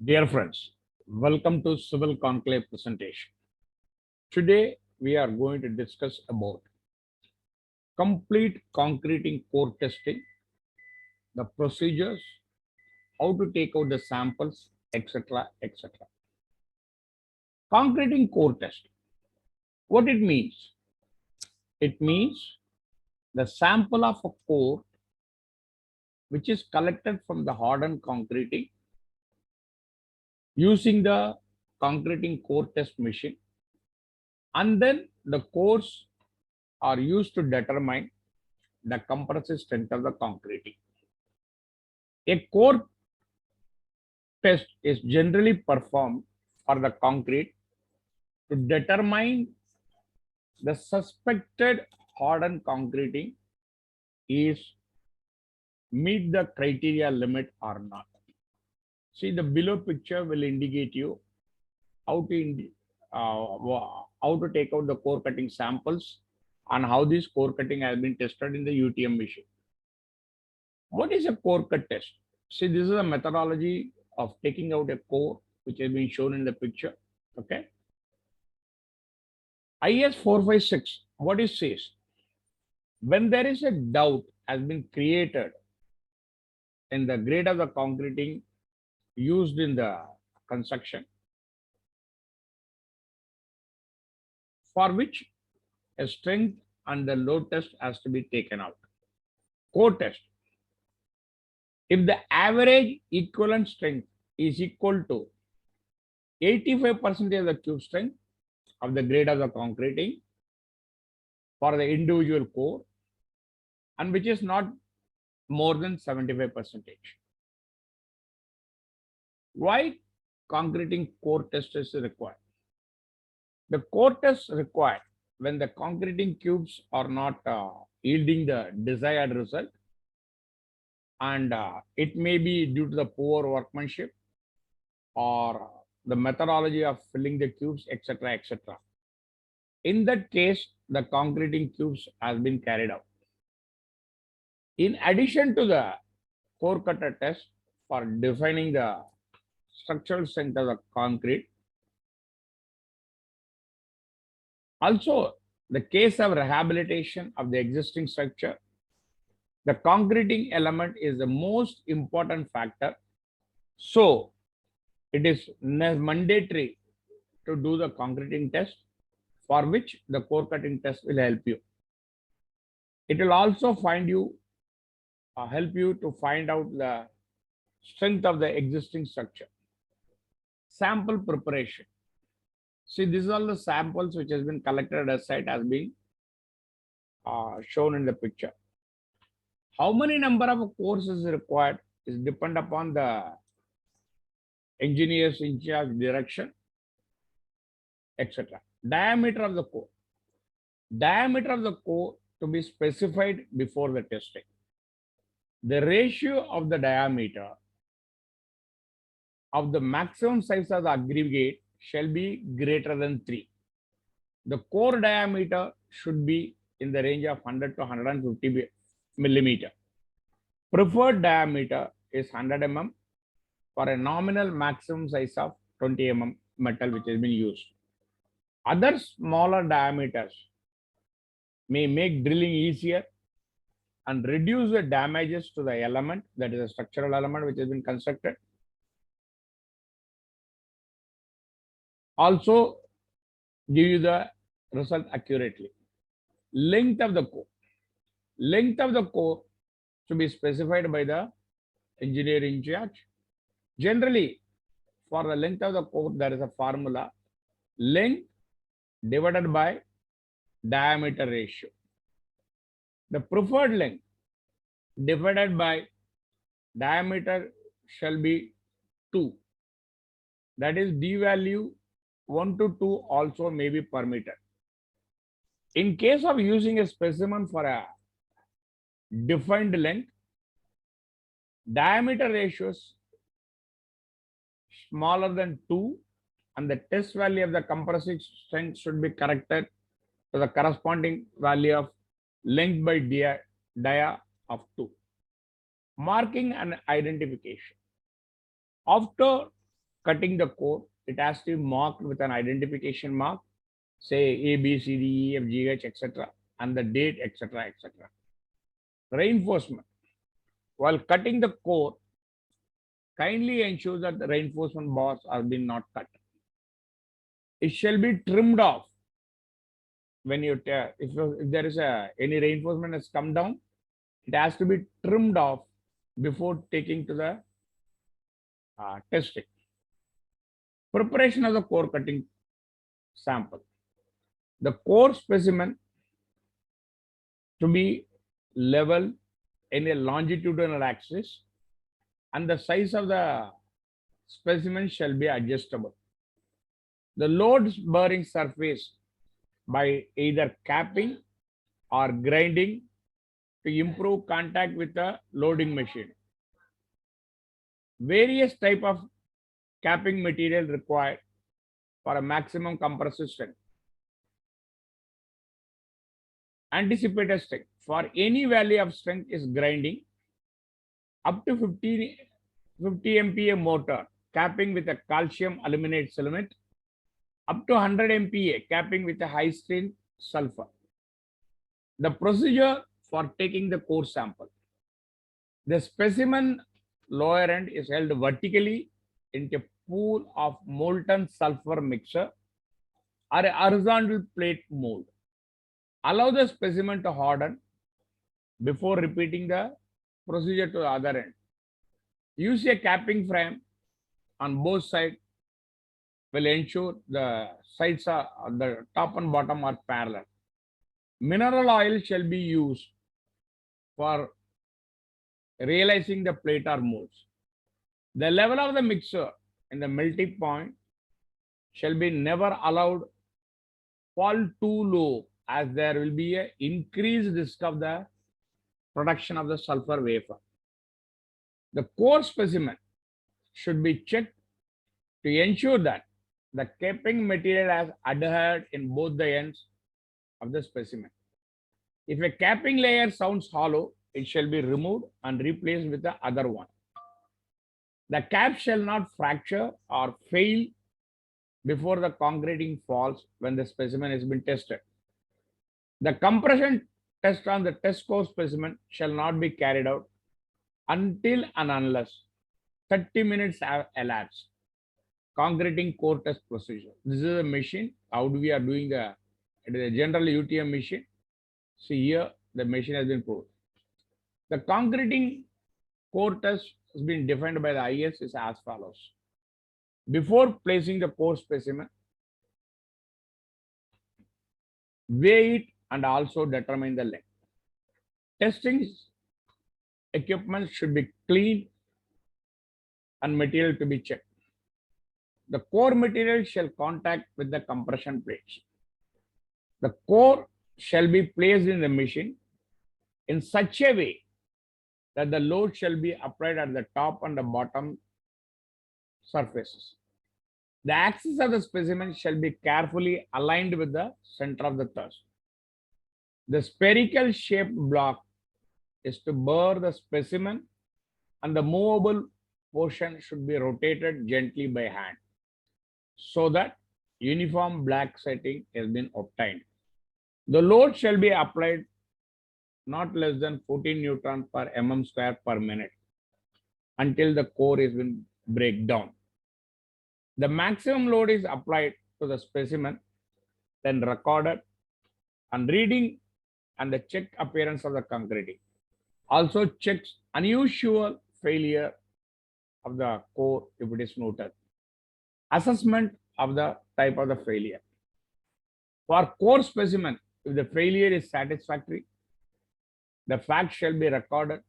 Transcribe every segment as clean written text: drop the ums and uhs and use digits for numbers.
Dear friends, welcome to Civil Conclave presentation. Today we are going to discuss about complete concreting core testing, the procedures, how to take out the samples, etc. etc. Concreting core test. What it means? It means the sample of a core which is collected from the hardened concreting using the concreting core test machine, and then the cores are used to determine the compressive strength of the concreting. A core test is generally performed for the concrete to determine the suspected hardened concreting is meet the criteria limit or not. See, the below picture will indicate you how to how to take out the core cutting samples and how this core cutting has been tested in the UTM machine. What is a core cut test? See, this is a methodology of taking out a core which has been shown in the picture. Okay. IS 456, what it says? When there is a doubt has been created in the grade of the concreting used in the construction, for which a strength and the load test has to be taken out. Core test. If the average equivalent strength is equal to 85% of the cube strength of the grade of the concreting for the individual core, and which is not more than 75%. Why concreting core test is required? The core test required when the concreting cubes are not yielding the desired result, and it may be due to the poor workmanship or the methodology of filling the cubes, etc., etc. In that case, the concreting cubes has been carried out. In addition to the core cutter test for defining the structural strength of the concrete, also the case of rehabilitation of the existing structure, the concreting element is the most important factor. So it is mandatory to do the concreting test, for which the core cutting test will help you. It will also help you to find out the strength of the existing structure. Sample preparation. See, these are the samples which has been collected at site has been shown in the picture. How many number of cores is required is depend upon the engineer's in charge direction, etc. Diameter of the core. Diameter of the core to be specified before the testing. The ratio of the diameter of the maximum size of the aggregate shall be greater than 3. The core diameter should be in the range of 100 to 150 millimeter. Preferred diameter is 100 mm for a nominal maximum size of 20 mm metal which has been used. Other smaller diameters may make drilling easier and reduce the damages to the element, that is a structural element which has been constructed. Also give you the result accurately. Length of the core. Length of the core to be specified by the engineer in charge. Generally, for the length of the core, there is a formula: length divided by diameter ratio. The preferred length divided by diameter shall be 2. That is, d value 1 to 2 also may be permitted. In case of using a specimen for a defined length, diameter ratios smaller than 2 and the test value of the compressive strength should be corrected to the corresponding value of length by dia of 2. Marking and identification. After cutting the core, it has to be marked with an identification mark, say A, B, C, D, E, F, G, H, etc., and the date, etc., etc. Reinforcement. While cutting the core, kindly ensure that the reinforcement bars are being not cut. It shall be trimmed off when you if there is any reinforcement has come down, it has to be trimmed off before taking to the testing. Preparation of the core cutting sample. The core specimen to be level in a longitudinal axis, and the size of the specimen shall be adjustable. The load bearing surface by either capping or grinding to improve contact with the loading machine. Various type of capping material required for a maximum compressive strength. Anticipated strength. For any value of strength is grinding up to 50 MPa motor capping with a calcium aluminate cement, up to 100 MPa capping with a high strength sulfur. The procedure for taking the core sample. The specimen lower end is held vertically into a pool of molten sulfur mixture or a horizontal plate mold. Allow the specimen to harden before repeating the procedure to the other end. Use a capping frame on both sides will ensure the sides are the top and bottom are parallel. Mineral oil shall be used for realizing the plate or molds. The level of the mixture in the melting point shall be never allowed fall too low, as there will be an increased risk of the production of the sulfur vapor. The core specimen should be checked to ensure that the capping material has adhered in both the ends of the specimen. If a capping layer sounds hollow, it shall be removed and replaced with the other one. The cap shall not fracture or fail before the concreting falls when the specimen has been tested. The compression test on the test core specimen shall not be carried out until and unless 30 minutes have elapsed. Concreting core test procedure. This is a machine. How do we are doing it is a general UTM machine. See here, the machine has been proved. The concreting core test has been defined by the IS is as follows. Before placing the core specimen, weigh it and also determine the length. Testing equipment should be cleaned and material to be checked. The core material shall contact with the compression plates. The core shall be placed in the machine in such a way that the load shall be applied at the top and the bottom surfaces. The axis of the specimen shall be carefully aligned with the center of the thrust. The spherical shaped block is to bear the specimen, and the movable portion should be rotated gently by hand so that uniform black setting has been obtained. The load shall be applied not less than 14 Newton per mm square per minute until the core is been break down. The maximum load is applied to the specimen, then recorded and reading and the check appearance of the concreting. Also checks unusual failure of the core if it is noted. Assessment of the type of the failure. For core specimen, if the failure is satisfactory, the fact shall be recorded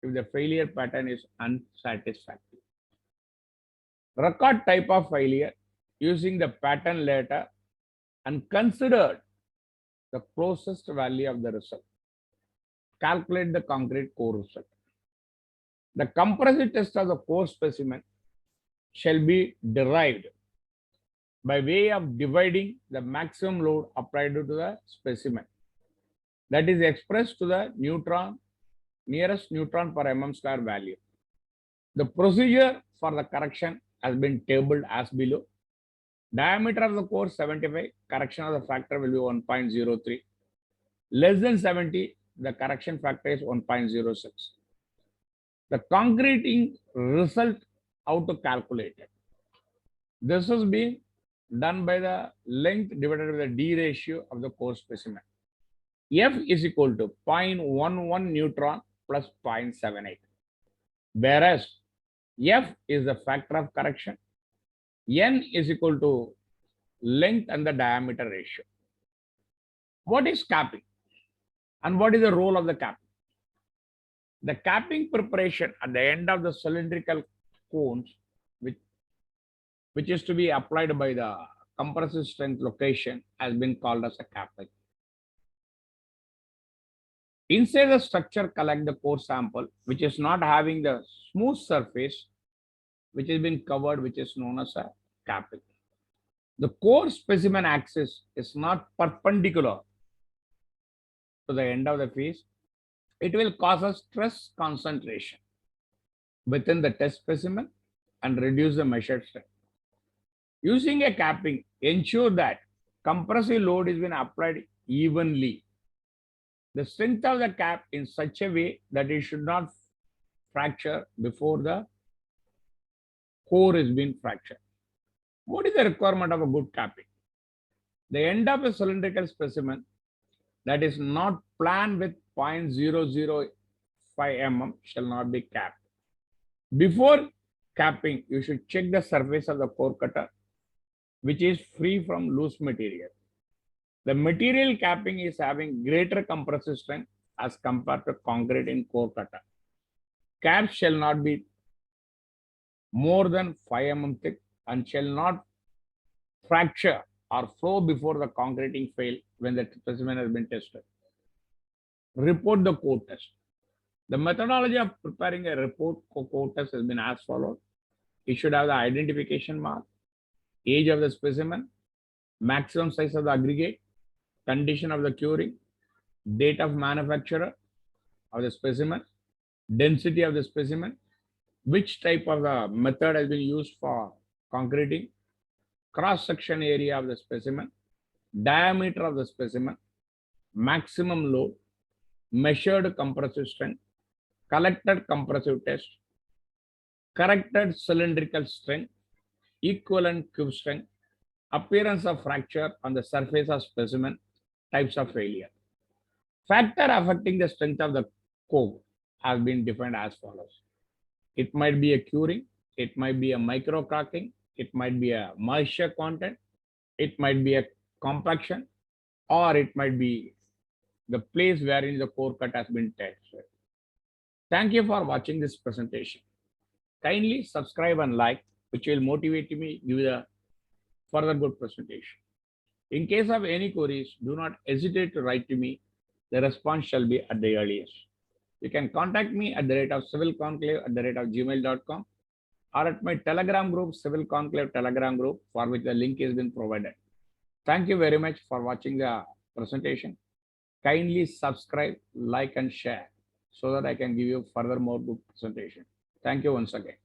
if the failure pattern is unsatisfactory. Record type of failure using the pattern letter and considered the closest value of the result. Calculate the concrete core result. The compressive test of the core specimen shall be derived by way of dividing the maximum load applied to the specimen, that is expressed to the nearest neutron per mm square value. The procedure for the correction has been tabled as below. Diameter of the core 75, correction of the factor will be 1.03. Less than 70, the correction factor is 1.06. The concreting result, how to calculate it? This is being done by the length divided by the D ratio of the core specimen. F is equal to 0.11 neutron plus 0.78. Whereas F is the factor of correction. N is equal to length and the diameter ratio. What is capping? And what is the role of the capping? The capping preparation at the end of the cylindrical cones, which is to be applied by the compressive strength location, has been called as a capping. Inside the structure, collect the core sample, which is not having the smooth surface, which has been covered, which is known as a capping. The core specimen axis is not perpendicular to the end of the face. It will cause a stress concentration within the test specimen and reduce the measured strength. Using a capping, ensure that compressive load is being applied evenly. The strength of the cap in such a way that it should not fracture before the core is being fractured. What is the requirement of a good capping? The end of a cylindrical specimen that is not planned with 0.005 mm shall not be capped. Before capping, you should check the surface of the core cutter, which is free from loose material. The material capping is having greater compressive strength as compared to concrete in core cutter. Cap shall not be more than 5 mm thick and shall not fracture or flow before the concreting fail when the specimen has been tested. Report the core test. The methodology of preparing a report for core test has been as follows. It should have the identification mark, age of the specimen, maximum size of the aggregate, condition of the curing, date of manufacturer of the specimen, density of the specimen, which type of the method has been used for concreting, cross-section area of the specimen, diameter of the specimen, maximum load, measured compressive strength, collected compressive test, corrected cylindrical strength, equivalent cube strength, appearance of fracture on the surface of specimen, types of failure. Factor affecting the strength of the core has been defined as follows. It might be a curing, it might be a micro cracking, it might be a moisture content, it might be a compaction, or it might be the place wherein the core cut has been tested. Thank you for watching this presentation. Kindly subscribe and like, which will motivate me to give a further good presentation. In case of any queries, do not hesitate to write to me. The response shall be at the earliest. You can contact me at the rate of civilconclave@gmail.com or at my Telegram group, Civil Conclave Telegram group, for which the link has been provided. Thank you very much for watching the presentation. Kindly subscribe, like, and share so that I can give you further more good presentation. Thank you once again.